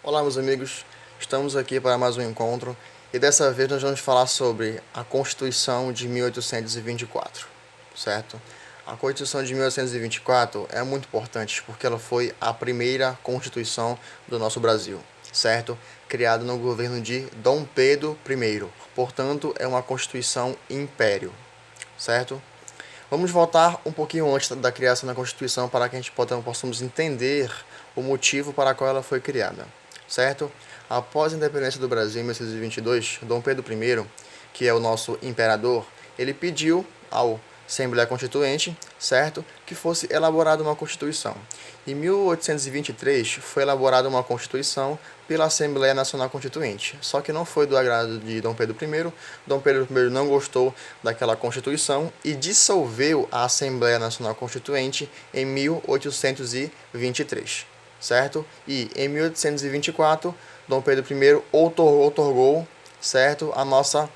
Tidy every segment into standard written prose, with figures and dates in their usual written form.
Olá, meus amigos, estamos aqui para mais um encontro e dessa vez nós vamos falar sobre a Constituição de 1824, certo? A Constituição de 1824 é muito importante porque ela foi a primeira Constituição do nosso Brasil, certo? Criada no governo de Dom Pedro I, portanto é uma Constituição império, certo? Vamos voltar um pouquinho antes da criação da Constituição para que a gente possamos entender o motivo para o qual ela foi criada, certo? Após a independência do Brasil em 1622, Dom Pedro I, que é o nosso imperador, ele pediu ao Assembleia Constituinte, certo, que fosse elaborada uma Constituição. Em 1823 foi elaborada uma Constituição pela Assembleia Nacional Constituinte, só que não foi do agrado de Dom Pedro I. Dom Pedro I não gostou daquela Constituição e dissolveu a Assembleia Nacional Constituinte em 1823, certo? E em 1824 Dom Pedro I outorgou, certo, a nossa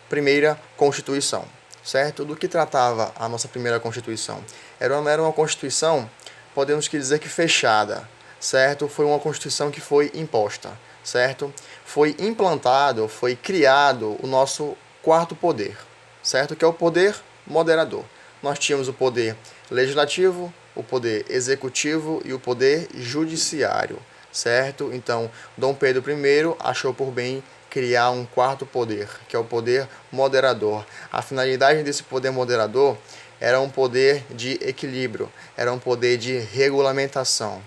primeira Constituição. Certo? Do que tratava a nossa primeira Constituição? Era uma Constituição, podemos dizer que fechada, certo? Foi uma Constituição que foi imposta, certo? Foi implantado, foi criado o nosso quarto poder, certo? Que é o poder moderador. Nós tínhamos o poder legislativo, o poder executivo e o poder judiciário, certo? Então, Dom Pedro I achou por bem criar um quarto poder, que é o poder moderador. A finalidade desse poder moderador era um poder de equilíbrio, era um poder de regulamentação,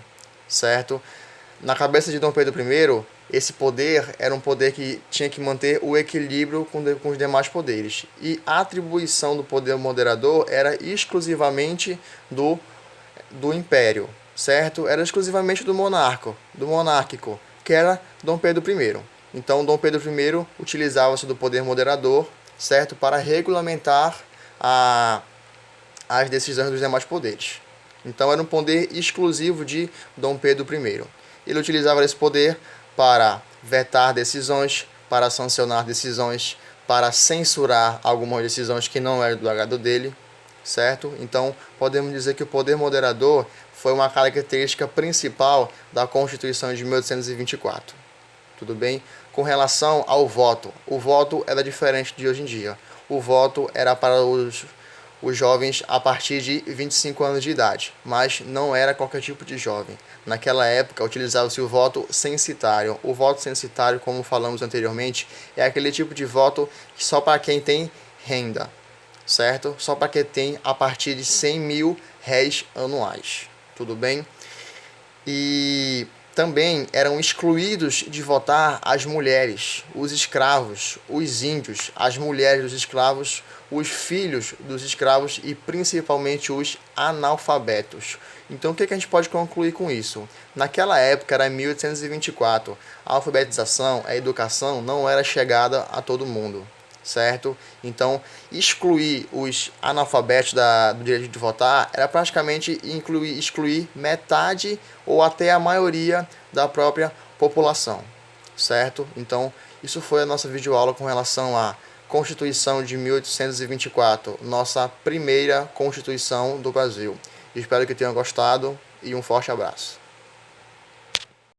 certo? Na cabeça de Dom Pedro I, esse poder era um poder que tinha que manter o equilíbrio com os demais poderes. E a atribuição do poder moderador era exclusivamente do império, certo? Era exclusivamente do monárquico, que era Dom Pedro I. Então, Dom Pedro I utilizava-se do poder moderador, certo, para regulamentar as decisões dos demais poderes. Então, era um poder exclusivo de Dom Pedro I. Ele utilizava esse poder para vetar decisões, para sancionar decisões, para censurar algumas decisões que não eram do agrado dele, certo? Então, podemos dizer que o poder moderador foi uma característica principal da Constituição de 1824. Tudo bem? Com relação ao voto, o voto era diferente de hoje em dia. O voto era para os jovens a partir de 25 anos de idade, mas não era qualquer tipo de jovem. Naquela época, utilizava-se o voto censitário. O voto censitário, como falamos anteriormente, é aquele tipo de voto só para quem tem renda, certo? Só para quem tem a partir de 100 mil réis anuais. Tudo bem? E também eram excluídos de votar as mulheres, os escravos, os índios, as mulheres dos escravos, os filhos dos escravos e principalmente os analfabetos. Então o que a gente pode concluir com isso? Naquela época, era 1824, a alfabetização, a educação não era chegada a todo mundo, certo? Então, excluir os analfabetos do direito de votar era praticamente excluir metade ou até a maioria da própria população, certo? Então, isso foi a nossa videoaula com relação à Constituição de 1824, nossa primeira Constituição do Brasil. Espero que tenham gostado e um forte abraço.